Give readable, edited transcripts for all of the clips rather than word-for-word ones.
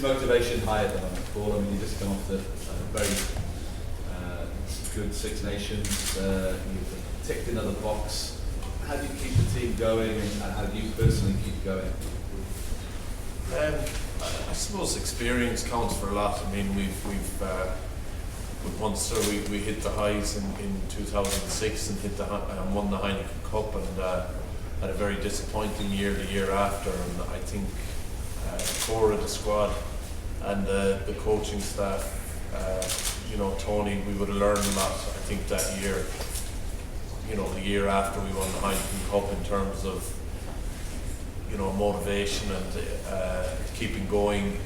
motivation high at the moment, Paul? I mean, you just come off the very good Six Nations. You've ticked another box. How do you keep the team going, and how do you personally keep going? I suppose experience counts for a lot. I mean, we've with Munster we hit the highs in 2006 and won the Heineken Cup, and had a very disappointing year the year after. And I think the core of the squad and the coaching staff, Tony, we would have learned a lot. I think that year, the year after we won the Heineken Cup, in terms of motivation and keeping going,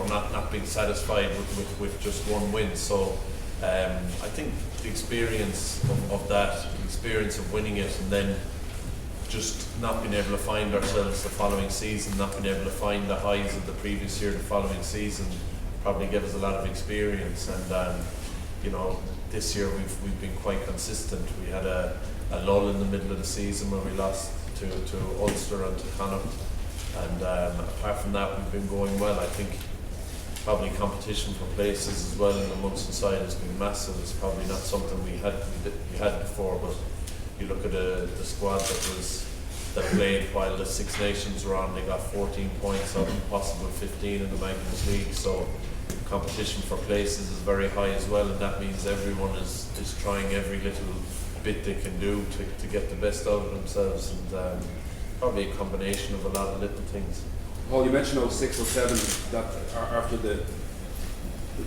not being satisfied with just one win. So I think the experience of that, the experience of winning it, and then just not being able to find ourselves the following season, not being able to find the highs of the previous year the following season, probably gave us a lot of experience. And this year we've been quite consistent. We had a lull in the middle of the season where we lost to Ulster and to Connacht, and apart from that we've been going well. I think probably competition for places as well in the Munster side has been massive. It's probably not something we had before, but you look at the squad that played while the Six Nations were on. They got 14 points out of possible 15 in the Magnus League, so competition for places is very high as well, and that means everyone is trying every little bit they can do to get the best out of themselves, and probably a combination of a lot of little things. Paul, you mentioned 06 or 07 that after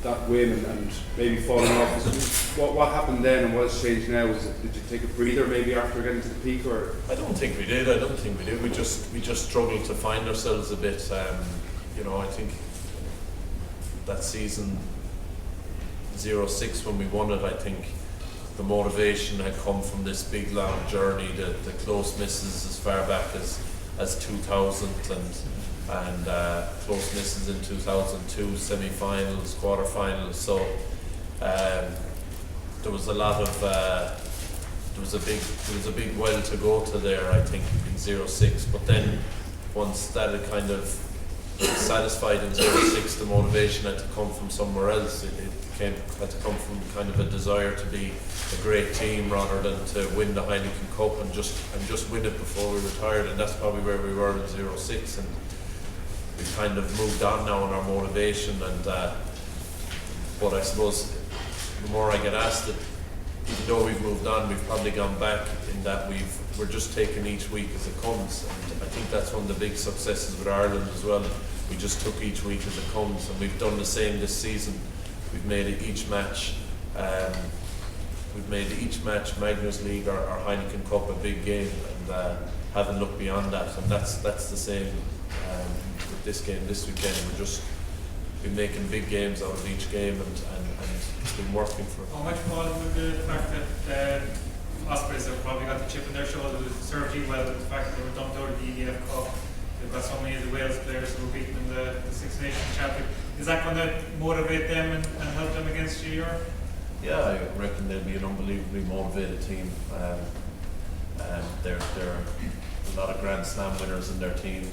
that win and maybe falling off. What happened then and what has changed now? Did you take a breather maybe after getting to the peak, or? I don't think we did. We just struggled to find ourselves a bit. I think that season 06 when we won it, I think the motivation had come from this big long journey, the close misses as far back as 2000 and close misses in 2002, semi-finals, quarter-finals. So there was a lot of there was a big well to go to there, I think, in 06. But then once that had kind of satisfied in 06, the motivation had to come from somewhere else. It had to come from kind of a desire to be a great team rather than to win the Heineken Cup and just win it before we retired. And that's probably where we were in 06. And we kind of moved on now in our motivation. And but I suppose the more I get asked it, even though we've moved on, we've probably gone back in that we're just taking each week as it comes. And I think that's one of the big successes with Ireland as well. We just took each week as it comes, and we've done the same this season. We've made it each match. Magnus League or Heineken Cup a big game, and haven't looked beyond that. And that's the same with this game this weekend. We're just been making big games out of each game, and it's been working for us. How much more with the fact that Ospreys have probably got the chip on their shoulder, served you well with the fact that they were dumped out of the EDF Cup? They've got so many of the Wales players who were beaten in the Six Nations Championship. Is that going to motivate them and help them against you? Yeah, I reckon they'll be an unbelievably motivated team. There are a lot of Grand Slam winners in their team.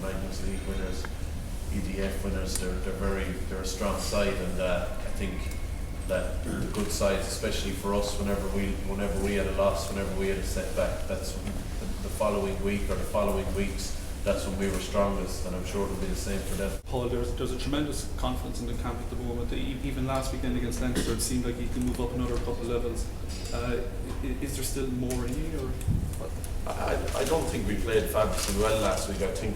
Magnus League winners, EDF winners. They're a strong side, and I think that the good sides, especially for us, whenever we had a loss, whenever we had a setback, that's when the following week or the following weeks, that's when we were strongest, and I'm sure it'll be the same for them. Paul, there's a tremendous confidence in the camp at the moment. Even last weekend against Leinster, it seemed like you can move up another couple of levels. Is there still more in you, or what? I don't think we played fabulously well last week. I think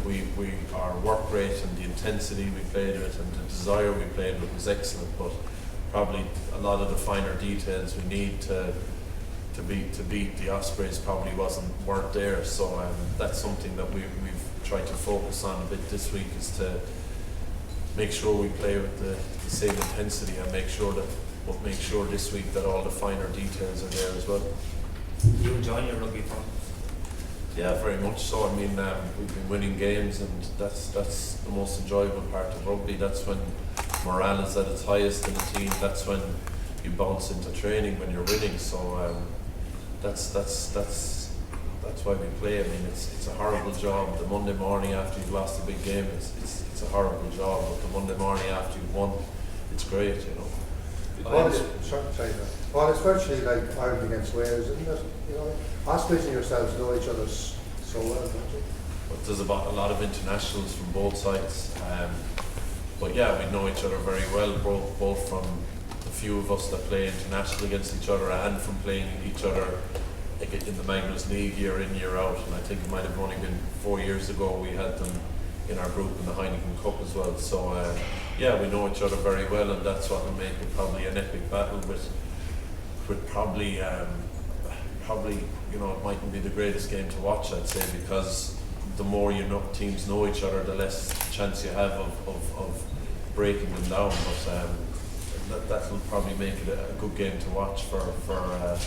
our work rate and the intensity we played with and the desire we played with was excellent, but probably a lot of the finer details we need to beat the Ospreys probably weren't there. So that's something that we've tried to focus on a bit this week, is to make sure we play with the same intensity, and make sure this week that all the finer details are there as well. You enjoying your rugby, Paul? Yeah, very much so. I mean, we've been winning games, and that's the most enjoyable part of rugby. That's when morale is at its highest in a team. That's when you bounce into training when you're winning. So that's that's why we play. I mean, it's a horrible job. The Monday morning after you've lost a big game, it's a horrible job. But the Monday morning after you've won, it's great, you know. Well, it's virtually like Ireland against Wales, isn't it? You know, Ospreys and yourselves know each other so well, don't you? But there's a lot of internationals from both sides. But yeah, we know each other very well, both from the few of us that play international against each other and from playing each other like in the Magnus League year in, year out. And I think it might have only been 4 years ago we had them in our group in the Heineken Cup as well. So yeah, we know each other very well, and that's what will make it probably an epic battle with probably you know, it mightn't be the greatest game to watch, I'd say, because the more teams know each other, the less chance you have of breaking them down. But that will probably make it a good game to watch for the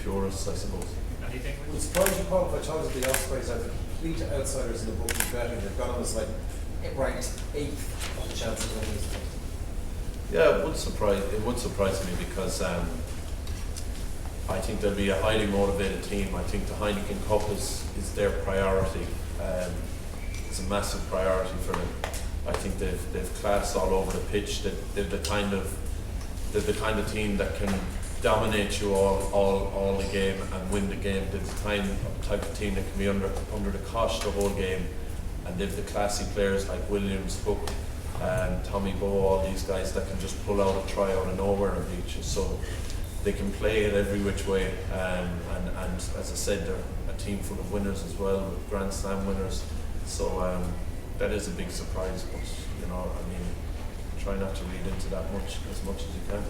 purists, I suppose. Anything? Would surprise you, Paul, if I told you the Ospreys are the complete outsiders in the bookies betting. They've got them as like ranked 8th on the chances of winning this game. Yeah, it would surprise me because I think they'll be a highly motivated team. I think the Heineken Cup is their priority. It's a massive priority for them. I think they've class all over the pitch. They're the kind of team that can dominate you all the game and win the game. They're the type of team that can be under the cosh the whole game, and they've the classy players like Williams, Hook, Tommy Bowe, all these guys that can just pull out a try out of nowhere and beat you. So they can play it every which way, and as I said, they're a team full of winners as well, with Grand Slam winners. So that is a big surprise, but you know, I mean, try not to read into that as much as you can.